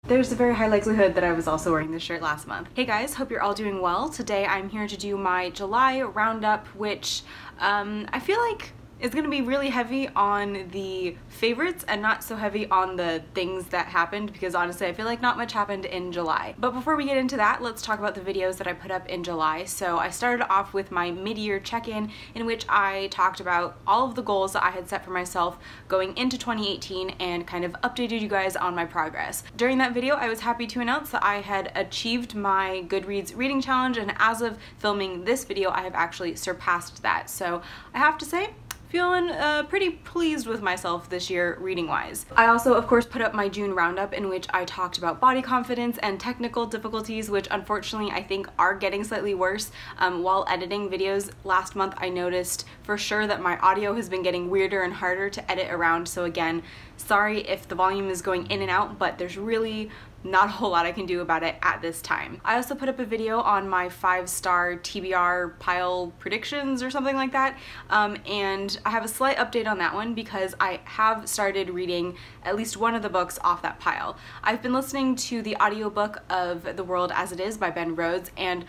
There's a very high likelihood that I was also wearing this shirt last month. Hey guys, hope you're all doing well. Today I'm here to do my July roundup, which I feel like is going to be really heavy on the favorites and not so heavy on the things that happened, because honestly I feel like not much happened in July. But before we get into that, let's talk about the videos that I put up in July. So I started off with my mid-year check-in, in which I talked about all of the goals that I had set for myself going into 2018 and kind of updated you guys on my progress. During that video I was happy to announce that I had achieved my Goodreads reading challenge, and as of filming this video I have actually surpassed that. So I have to say, feeling pretty pleased with myself this year reading wise. I also of course put up my June roundup, in which I talked about body confidence and technical difficulties, which unfortunately I think are getting slightly worse. While editing videos last month I noticed for sure that my audio has been getting weirder and harder to edit around, so again, sorry if the volume is going in and out, but there's really not a whole lot I can do about it at this time. I also put up a video on my 5-star TBR pile predictions or something like that, and I have a slight update on that one because I have started reading at least one of the books off that pile. I've been listening to the audiobook of The World as It Is by Ben Rhodes, and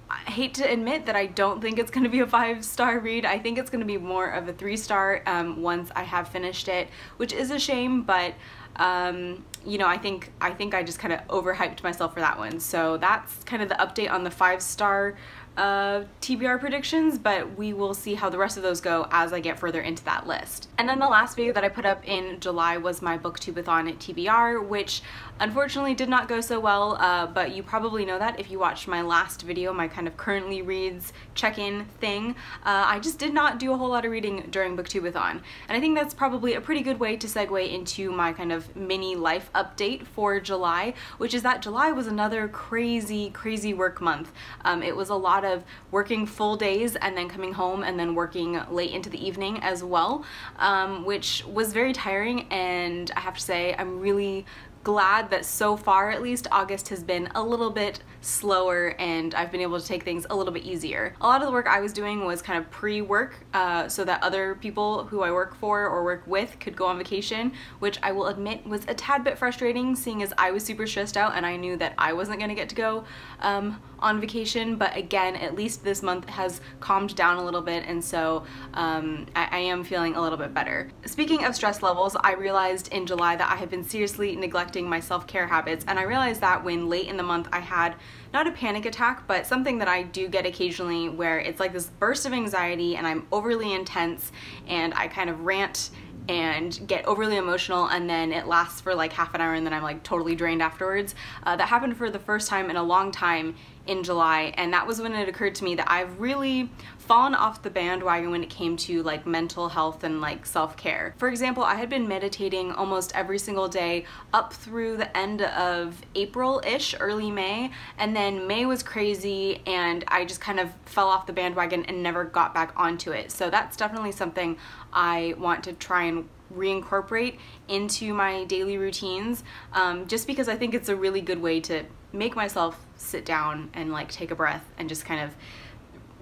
I hate to admit that I don't think it's going to be a 5-star read. I think it's going to be more of a 3-star once I have finished it, which is a shame, but you know, I think I just kind of overhyped myself for that one. So that's kind of the update on the 5-star TBR predictions, but we will see how the rest of those go as I get further into that list. And then the last video that I put up in July was my booktubeathon TBR, which unfortunately did not go so well, but you probably know that if you watched my last video, my kind of currently reads check-in thing. I just did not do a whole lot of reading during booktubeathon, and I think that's probably a pretty good way to segue into my kind of mini life update for July, which is that July was another crazy work month. It was a lot of working full days and then coming home and then working late into the evening as well, which was very tiring, and I have to say I'm really glad that so far at least August has been a little bit slower and I've been able to take things a little bit easier. A lot of the work I was doing was kind of pre-work so that other people who I work for or work with could go on vacation, which I will admit was a tad bit frustrating, seeing as I was super stressed out and I knew that I wasn't going to get to go on vacation. But again, at least this month has calmed down a little bit, and so I am feeling a little bit better. Speaking of stress levels, I realized in July that I have been seriously neglecting my self-care habits, and I realized that when late in the month I had not a panic attack, but something that I do get occasionally where it's like this burst of anxiety and I'm overly intense and I kind of rant and get overly emotional, and then it lasts for like half an hour and then I'm like totally drained afterwards. That happened for the first time in a long time in July, and that was when it occurred to me that I've really fallen off the bandwagon when it came to like mental health and like self-care. For example, I had been meditating almost every single day up through the end of April-ish, early May, and then May was crazy and I just kind of fell off the bandwagon and never got back onto it. So that's definitely something I want to try and reincorporate into my daily routines, just because I think it's a really good way to make myself sit down and like take a breath and just kind of,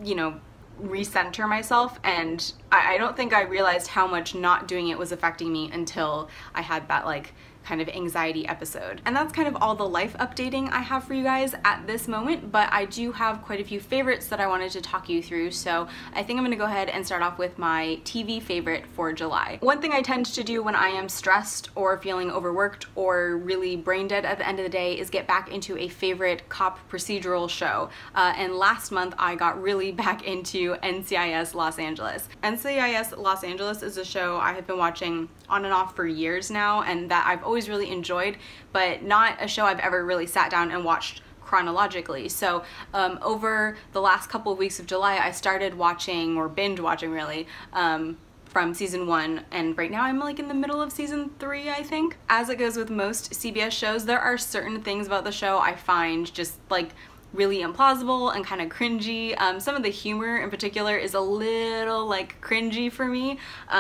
you know, recenter myself. And I don't think I realized how much not doing it was affecting me until I had that like kind of anxiety episode. And that's kind of all the life updating I have for you guys at this moment, but I do have quite a few favorites that I wanted to talk you through, so I think I'm gonna go ahead and start off with my TV favorite for July. One thing I tend to do when I am stressed or feeling overworked or really brain dead at the end of the day is get back into a favorite cop procedural show, and last month I got really back into NCIS Los Angeles. NCIS Los Angeles is a show I have been watching on and off for years now, and that I've always really enjoyed, but not a show I've ever really sat down and watched chronologically. So over the last couple of weeks of July I started watching, or binge watching really, from season 1, and right now I'm like in the middle of season 3, I think. As it goes with most CBS shows, there are certain things about the show I find just like really implausible and kind of cringy. Some of the humor in particular is a little like cringy for me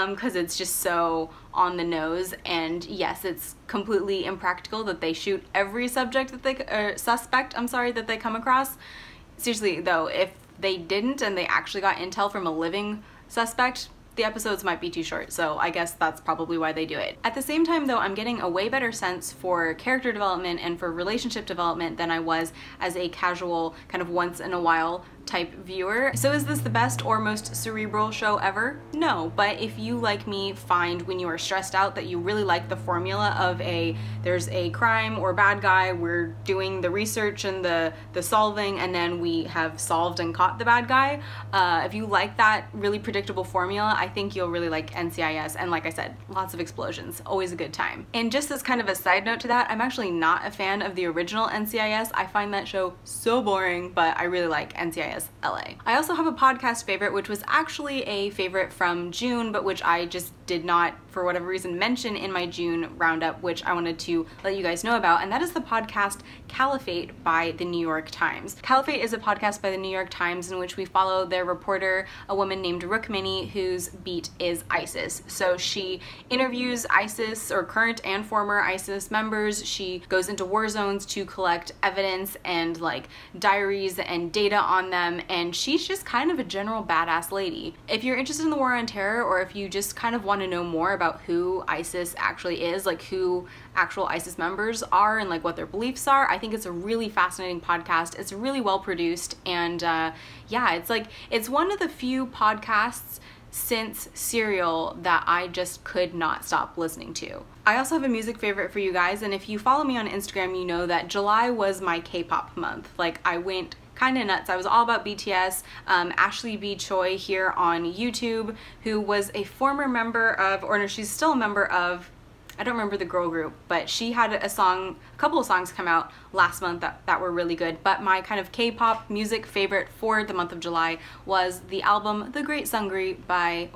because it's just so on the nose, and yes, it's completely impractical that they shoot every suspect that they come across. Seriously though, if they didn't and they actually got intel from a living suspect, the episodes might be too short, so I guess that's probably why they do it. At the same time though, I'm getting a way better sense for character development and for relationship development than I was as a casual, kind of once in a while type viewer. So is this the best or most cerebral show ever? No, but if you, like me, find when you are stressed out that you really like the formula of there's a crime or bad guy, we're doing the research and the solving, and then we have solved and caught the bad guy. If you like that really predictable formula, I think you'll really like NCIS, and like I said, lots of explosions, always a good time. And just as kind of a side note to that, I'm actually not a fan of the original NCIS. I find that show so boring, but I really like NCIS LA. I also have a podcast favorite, which was actually a favorite from June, but which I just did not, for whatever reason, mention in my June roundup, which I wanted to let you guys know about, and that is the podcast Caliphate by the New York Times. Caliphate is a podcast by the New York Times in which we follow their reporter, a woman named Rukmini, whose beat is ISIS. So she interviews ISIS, or current and former ISIS members. She goes into war zones to collect evidence and like diaries and data on them, and she's just kind of a general badass lady. If you're interested in the war on terror, or if you just kind of want to know more about who ISIS actually is, like who actual ISIS members are and like what their beliefs are, I think it's a really fascinating podcast. It's really well produced, and yeah, it's one of the few podcasts since Serial that I just could not stop listening to. I also have a music favorite for you guys, and if you follow me on Instagram, you know that July was my K-pop month. Like, I went kind of nuts. I was all about BTS. Ashley B. Choi here on YouTube, who was a former member of, or no, she's still a member of, I don't remember the girl group, but she had a couple of songs come out last month that were really good. But my kind of K-pop music favorite for the month of July was the album The Great Seungri by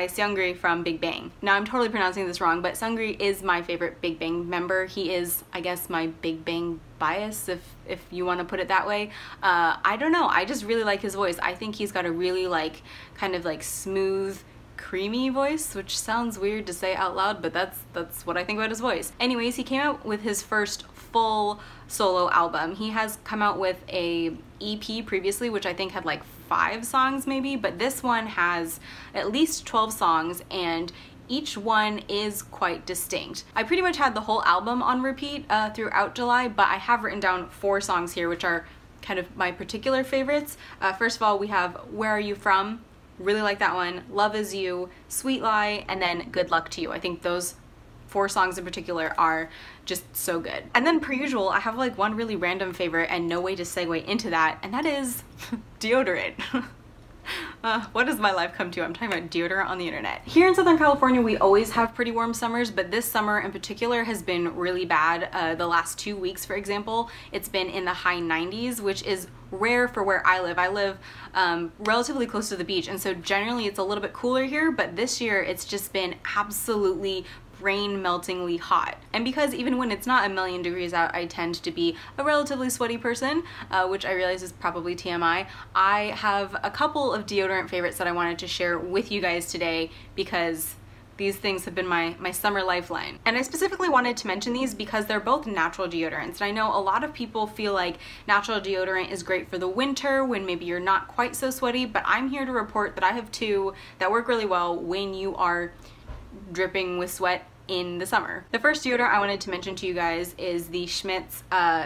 Seungri from Big Bang. Now I'm totally pronouncing this wrong, but Seungri is my favorite Big Bang member. He is, I guess, my Big Bang bias, if you want to put it that way. I don't know, I just really like his voice. I think he's got a really like kind of like smooth, creamy voice, which sounds weird to say out loud, but that's what I think about his voice. Anyways, he came out with his first full solo album. He has come out with a EP previously, which I think had like 5 songs maybe, but this one has at least 12 songs, and each one is quite distinct. I pretty much had the whole album on repeat throughout July, but I have written down 4 songs here, which are kind of my particular favorites. First of all, we have Where Are You From? Really like that one. Love Is You, Sweet Lie, and then Good Luck to You. I think those 4 songs in particular are just so good. And then per usual, I have like one really random favorite and no way to segue into that, and that is deodorant. What does my life come to? I'm talking about deodorant on the internet. Here in Southern California, we always have pretty warm summers, but this summer in particular has been really bad. The last 2 weeks, for example, it's been in the high 90s, which is rare for where I live. I live relatively close to the beach, and so generally it's a little bit cooler here, but this year it's just been absolutely brain-meltingly hot. And because even when it's not a million degrees out, I tend to be a relatively sweaty person, which I realize is probably TMI, I have a couple of deodorant favorites that I wanted to share with you guys today because these things have been my summer lifeline. And I specifically wanted to mention these because they're both natural deodorants. And I know a lot of people feel like natural deodorant is great for the winter when maybe you're not quite so sweaty, but I'm here to report that I have 2 that work really well when you are dripping with sweat in the summer. The first deodorant I wanted to mention to you guys is the Schmidt's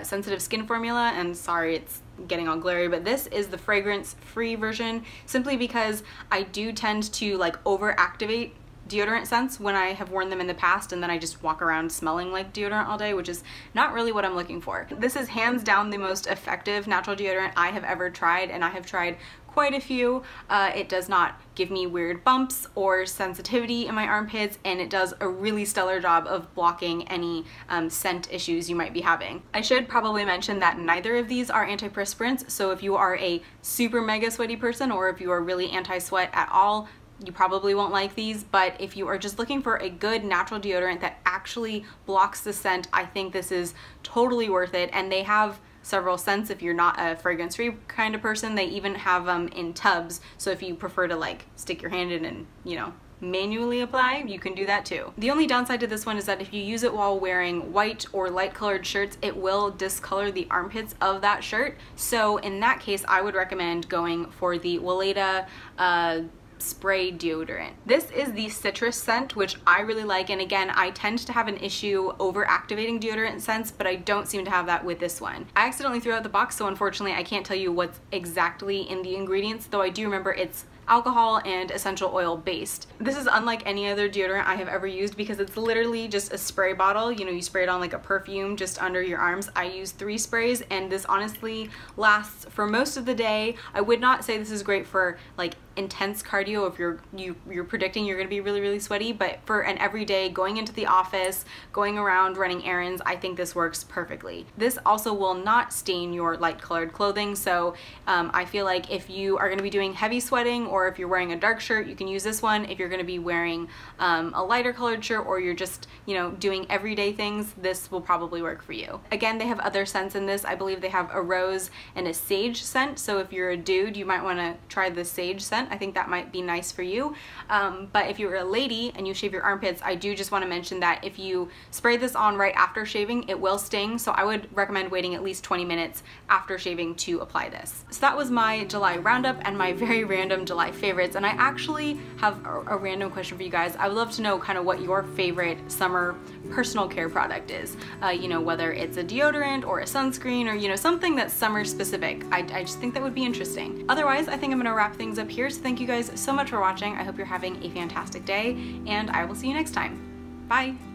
Sensitive Skin Formula, and sorry it's getting all glary, but this is the fragrance-free version, simply because I do tend to like over-activate deodorant scents when I have worn them in the past, and then I just walk around smelling like deodorant all day, which is not really what I'm looking for. This is hands down the most effective natural deodorant I have ever tried, and I have tried quite a few. It does not give me weird bumps or sensitivity in my armpits, and it does a really stellar job of blocking any scent issues you might be having. I should probably mention that neither of these are antiperspirants, so if you are a super mega sweaty person, or if you are really anti-sweat at all, you probably won't like these. But if you are just looking for a good natural deodorant that actually blocks the scent, I think this is totally worth it. And they have several scents if you're not a fragrance-free kind of person. They even have them in tubs, so if you prefer to like stick your hand in and, you know, manually apply, you can do that too. The only downside to this one is that if you use it while wearing white or light colored shirts, it will discolor the armpits of that shirt. So in that case, I would recommend going for the Weleda spray deodorant. This is the citrus scent, which I really like, and again, I tend to have an issue over activating deodorant scents, but I don't seem to have that with this one. I accidentally threw out the box, so unfortunately I can't tell you what's exactly in the ingredients, though I do remember it's alcohol and essential oil based. This is unlike any other deodorant I have ever used because it's literally just a spray bottle. You know, you spray it on like a perfume just under your arms. I use 3 sprays, and this honestly lasts for most of the day. I would not say this is great for like intense cardio if you're predicting you're gonna be really sweaty, but for an everyday going into the office, going around running errands, I think this works perfectly. This also will not stain your light colored clothing, so I feel like if you are gonna be doing heavy sweating, or if you're wearing a dark shirt, you can use this one. If you're gonna be wearing a lighter colored shirt, or you're just, you know, doing everyday things, this will probably work for you. Again, they have other scents in this. I believe they have a rose and a sage scent, so if you're a dude, you might wanna try the sage scent. I think that might be nice for you. But if you're a lady and you shave your armpits, I do just want to mention that if you spray this on right after shaving, it will sting, so I would recommend waiting at least 20 minutes after shaving to apply this. So that was my July roundup and my very random July favorites, and I actually have a random question for you guys. I would love to know kind of what your favorite summer personal care product is. You know, whether it's a deodorant or a sunscreen, or, you know, something that's summer specific. I just think that would be interesting. Otherwise, I think I'm gonna wrap things up here. So thank you guys so much for watching. I hope you're having a fantastic day, and I will see you next time. Bye!